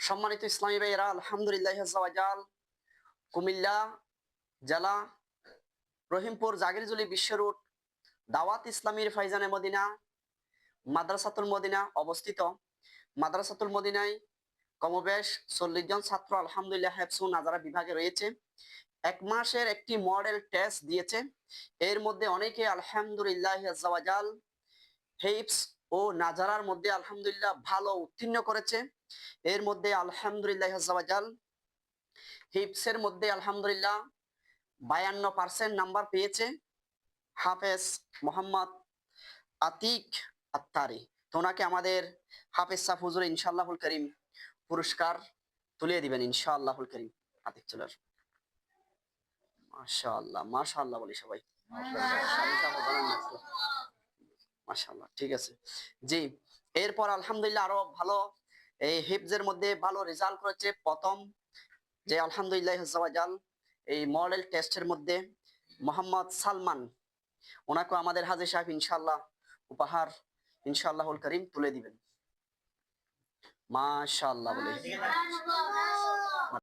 সম্মানিত ইসলামী ভাইয়েরা, আলহামদুলিল্লাহ আজ্জাওয়াজাল কুমিল্লা জেলা রহিমপুর জাগিরজুলি বিশ্ব রোড দাওয়াত ইসলামীর ফাইজানে মদিনা মাদ্রাসাতুল মদিনা অবস্থিত। মাদ্রাসাতুল মদিনায় কমবেশ 40 জন ছাত্র আলহামদুলিল্লাহ হেফসু নাজারা বিভাগে রয়েছে। 1 মাসের একটি মডেল টেস্ট দিয়েছে। এর মধ্যে অনেকে আলহামদুলিল্লাহ আজ্জাওয়াজাল হেফস ও নাজারার মধ্যে আলহামদুলিল্লাহ ভালো উত্তীর্ণ করেছে। এর মধ্যে আলহামদুলিল্লাহ আজ্জাওয়াজাল হিপসের মধ্যে আলহামদুলিল্লাহ 52% নাম্বার পেয়েছে হাফেজ মোহাম্মদ আতিক আত্তারি। তো ওনাকে আমাদের হাফেজ সাহ হুজুর ইনশাআল্লাহুল করিম পুরস্কার তুলে দিবেন ইনশাআল্লাহুল করিম। আতিক চলে আসুন। মাশাআল্লাহ মাশাআল্লাহ বলি সবাই মাশাআল্লাহ। ঠিক আছে জি। এরপর আলহামদুলিল্লাহ আরো ভালো এই হিফজের মধ্যে ভালো রেজাল্ট করেছে প্রথম যে আলহামদুলিল্লাহ আজ্জাওয়াজাল এই মডেল টেস্টের মধ্যে মোহাম্মদ সালমান, ওনাকে আমাদের হাজী সাহেব ইনশাআল্লাহ উপহার ইনশাআল্লাহুল করিম তুলে দিবেন। মাশাআল্লাহ বলে